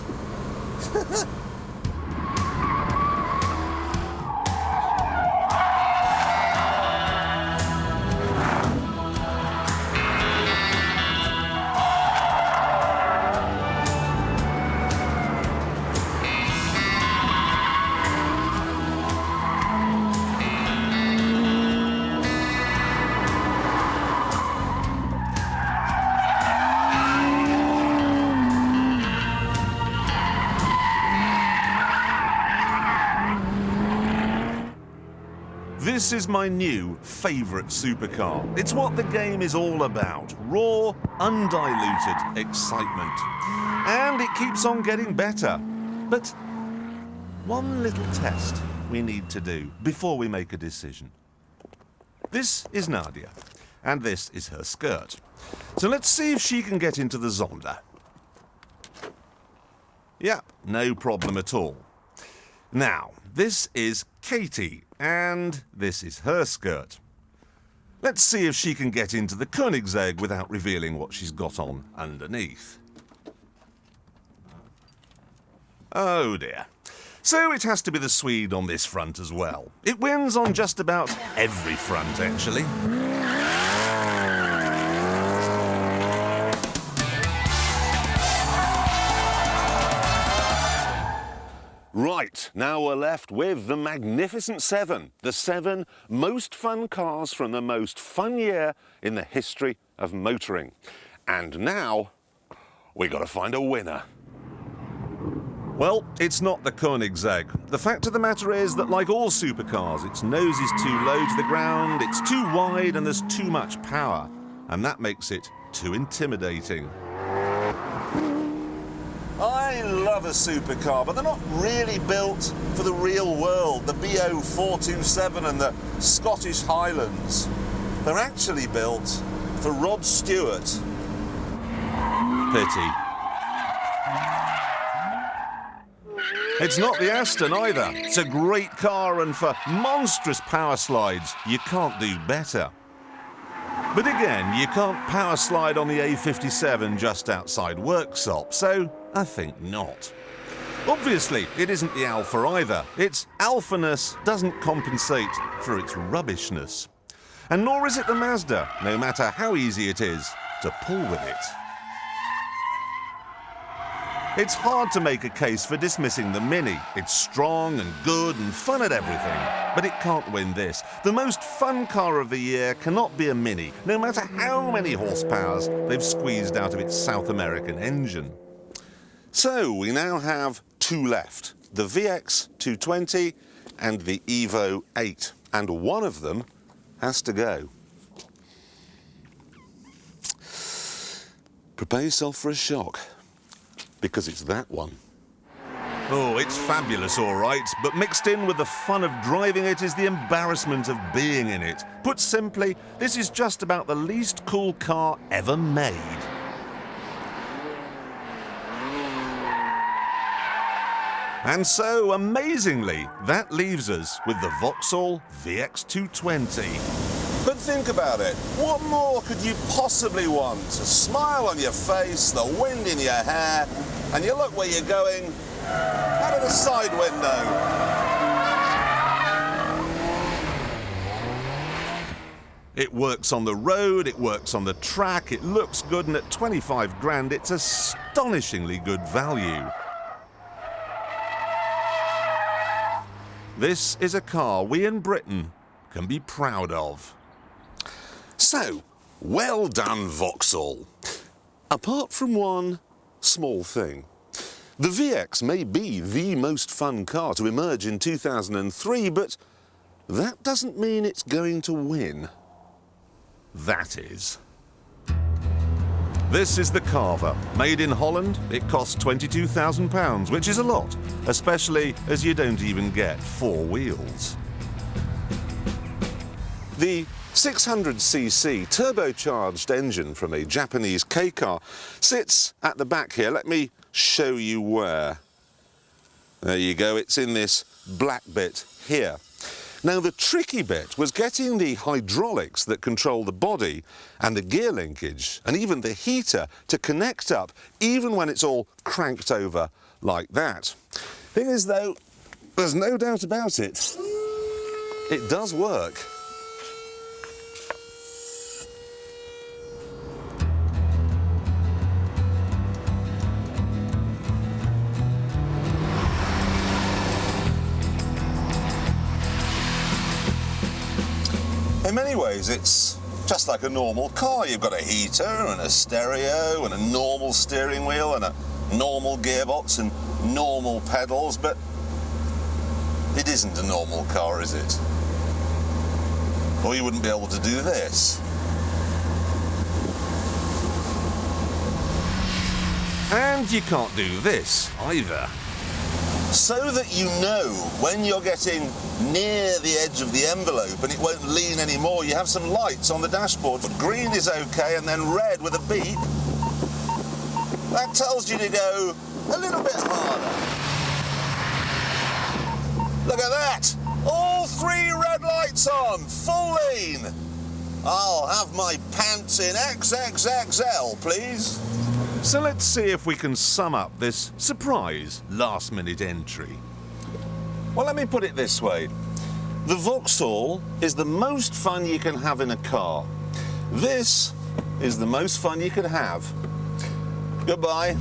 This is my new favourite supercar. It's what the game is all about. Raw, undiluted excitement. And it keeps on getting better. But one little test we need to do before we make a decision. This is Nadia, and this is her skirt. So let's see if she can get into the Zonda. Yeah, no problem at all. Now, this is Katie, and this is her skirt. Let's see if she can get into the Koenigsegg without revealing what she's got on underneath. Oh dear. So it has to be the Swede on this front as well. It wins on just about every front, actually. Right, now we're left with the Magnificent Seven. The 7 most fun cars from the most fun year in the history of motoring. And now, we got to find a winner. Well, it's not the Koenigsegg. The fact of the matter is that, like all supercars, its nose is too low to the ground, it's too wide, and there's too much power. And that makes it too intimidating. I love a supercar, but they're not really built for the real world. The BO 427 and the Scottish Highlands. They're actually built for Rod Stewart. Pity. It's not the Aston either. It's a great car, and for monstrous power slides, you can't do better. But again, you can't power slide on the A57 just outside Worksop, so I think not. Obviously, it isn't the Alfa either. Its alphaness doesn't compensate for its rubbishness. And nor is it the Mazda, no matter how easy it is to pull with it. It's hard to make a case for dismissing the Mini. It's strong and good and fun at everything, but it can't win this. The most fun car of the year cannot be a Mini, no matter how many horsepowers they've squeezed out of its South American engine. So we now have 2 left, the VX 220 and the Evo 8, and one of them has to go. Prepare yourself for a shock. Because it's that one. Oh, it's fabulous, all right, but mixed in with the fun of driving it is the embarrassment of being in it. Put simply, this is just about the least cool car ever made. And so, amazingly, that leaves us with the Vauxhall VX220. But think about it, what more could you possibly want? A smile on your face, the wind in your hair, and you look where you're going, out of the side window. It works on the road, it works on the track, it looks good, and at 25 grand, it's astonishingly good value. This is a car we in Britain can be proud of. So, well done, Vauxhall. Apart from one small thing. The VX may be the most fun car to emerge in 2003, but that doesn't mean it's going to win. That is. This is the Carver. Made in Holland, it costs £22,000, which is a lot, especially as you don't even get 4 wheels. The 600cc turbocharged engine from a Japanese K-car sits at the back here. Let me show you where. There you go, it's in this black bit here. Now the tricky bit was getting the hydraulics that control the body and the gear linkage and even the heater to connect up even when it's all cranked over like that. Thing is though, there's no doubt about it, it does work. In many ways, it's just like a normal car. You've got a heater and a stereo and a normal steering wheel and a normal gearbox and normal pedals, but it isn't a normal car, is it? Or you wouldn't be able to do this. And you can't do this either. So that you know when you're getting near the edge of the envelope and it won't lean anymore, you have some lights on the dashboard. Green is okay, and then red with a beep. That tells you to go a little bit harder. Look at that! All 3 red lights on, full lean. I'll have my pants in XXXL, please. So let's see if we can sum up this surprise last-minute entry. Well, let me put it this way. The Vauxhall is the most fun you can have in a car. This is the most fun you can have. Goodbye.